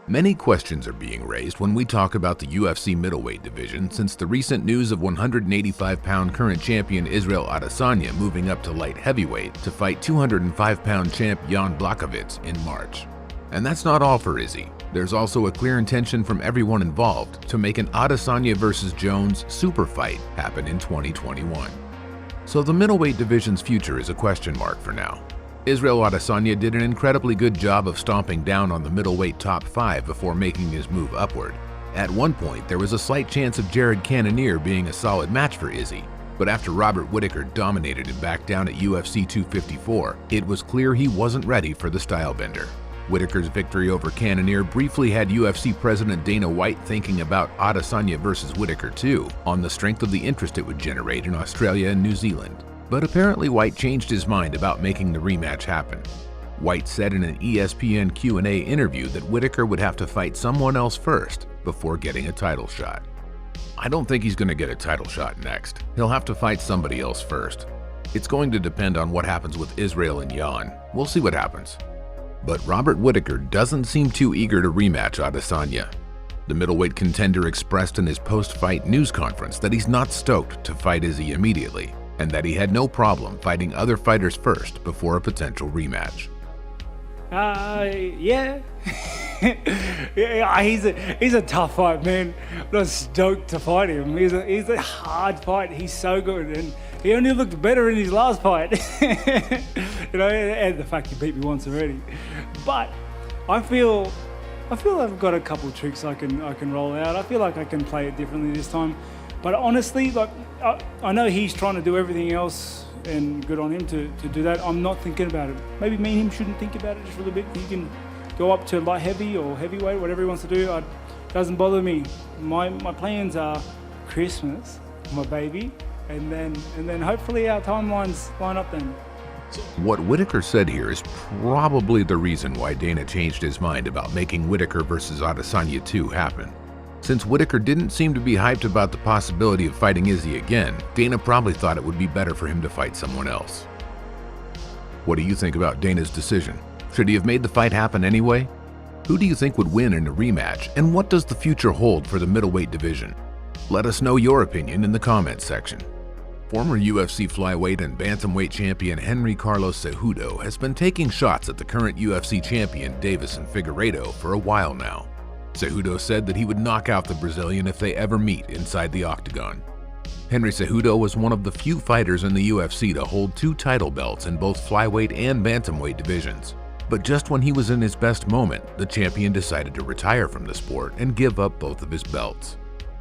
Many questions are being raised when we talk about the UFC middleweight division since the recent news of 185-pound current champion Israel Adesanya moving up to light heavyweight to fight 205-pound champ Jan Blachowicz in March. And that's not all for Izzy. There's also a clear intention from everyone involved to make an Adesanya vs. Jones super fight happen in 2021. So the middleweight division's future is a question mark for now. Israel Adesanya did an incredibly good job of stomping down on the middleweight top 5 before making his move upward. At one point, there was a slight chance of Jared Cannonier being a solid match for Izzy, but after Robert Whittaker dominated him back down at UFC 254, it was clear he wasn't ready for the stylebender. Whittaker's victory over Cannonier briefly had UFC President Dana White thinking about Adesanya vs. Whittaker too, on the strength of the interest it would generate in Australia and New Zealand. But apparently White changed his mind about making the rematch happen. White said in an ESPN Q&A interview that Whittaker would have to fight someone else first before getting a title shot. I don't think he's going to get a title shot next. He'll have to fight somebody else first. It's going to depend on what happens with Israel and Jan. We'll see what happens. But Robert Whittaker doesn't seem too eager to rematch Adesanya. The middleweight contender expressed in his post-fight news conference that he's not stoked to fight Izzy immediately, and that he had no problem fighting other fighters first before a potential rematch. Yeah. He's a tough fight, man. I'm not stoked to fight him. He's a hard fight. He's so good, and he only looked better in his last fight. And the fact he beat me once already. But I feel I've got a couple of tricks I can roll out. I feel like I can play it differently this time. But honestly, like I know he's trying to do everything else, and good on him to do that. I'm not thinking about it. Maybe me and him shouldn't think about it just for a little bit. He can go up to light heavy or heavyweight, whatever he wants to do. It doesn't bother me. My plans are Christmas, my baby, and then hopefully our timelines line up then. What Whittaker said here is probably the reason why Dana changed his mind about making Whittaker vs. Adesanya 2 happen. Since Whittaker didn't seem to be hyped about the possibility of fighting Izzy again, Dana probably thought it would be better for him to fight someone else. What do you think about Dana's decision? Should he have made the fight happen anyway? Who do you think would win in a rematch, and what does the future hold for the middleweight division? Let us know your opinion in the comments section. Former UFC flyweight and bantamweight champion Henry Carlos Cejudo has been taking shots at the current UFC champion Deiveson Figueiredo for a while now. Cejudo said that he would knock out the Brazilian if they ever meet inside the octagon. Henry Cejudo was one of the few fighters in the UFC to hold 2 title belts in both flyweight and bantamweight divisions. But just when he was in his best moment, the champion decided to retire from the sport and give up both of his belts.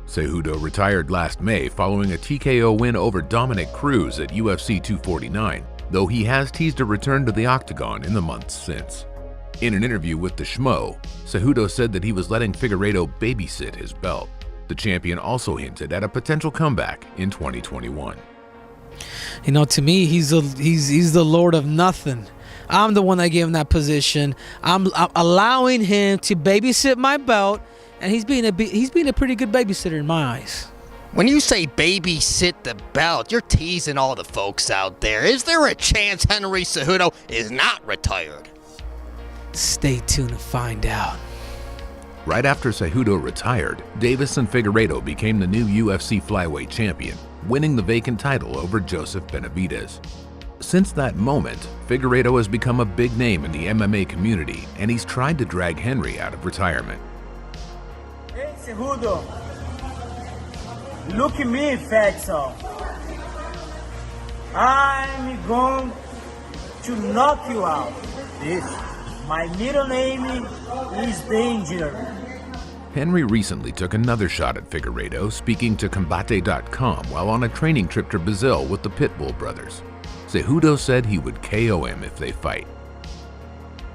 Cejudo retired last May following a TKO win over Dominic Cruz at UFC 249, though he has teased a return to the octagon in the months since. In an interview with the Schmo, Cejudo said that he was letting Figueiredo babysit his belt. The champion also hinted at a potential comeback in 2021. You know, to me, he's the Lord of nothing. I'm the one that gave him that position. I'm allowing him to babysit my belt, and he's being a pretty good babysitter in my eyes. When you say babysit the belt, you're teasing all the folks out there. Is there a chance Henry Cejudo is not retired? Stay tuned to find out. Right after Cejudo retired, Deiveson Figueiredo became the new UFC flyweight champion, winning the vacant title over Joseph Benavidez. Since that moment, Figueiredo has become a big name in the MMA community, and he's tried to drag Henry out of retirement. Hey Cejudo, look at me, fatso. I'm going to knock you out. My middle name is Danger. Henry recently took another shot at Figueiredo, speaking to Combate.com while on a training trip to Brazil with the Pitbull brothers. Cejudo said he would KO him if they fight.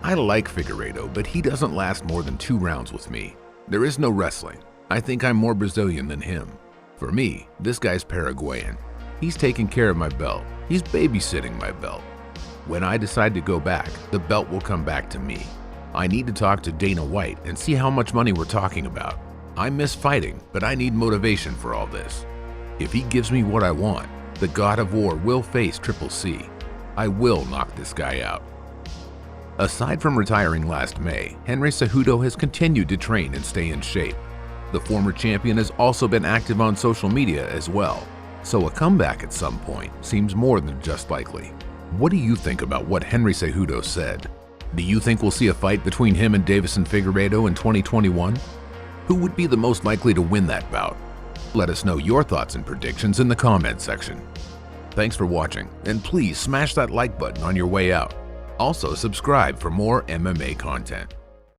I like Figueiredo, but he doesn't last more than 2 rounds with me. There is no wrestling. I think I'm more Brazilian than him. For me, this guy's Paraguayan. He's taking care of my belt. He's babysitting my belt. When I decide to go back, the belt will come back to me. I need to talk to Dana White and see how much money we're talking about. I miss fighting, but I need motivation for all this. If he gives me what I want, the God of War will face Triple C. I will knock this guy out. Aside from retiring last May, Henry Cejudo has continued to train and stay in shape. The former champion has also been active on social media as well, so a comeback at some point seems more than just likely. What do you think about what Henry Cejudo said? Do you think we'll see a fight between him and Deiveson Figueiredo in 2021? Who would be the most likely to win that bout? Let us know your thoughts and predictions in the comments section. Thanks for watching, and please smash that like button on your way out. Also, subscribe for more MMA content.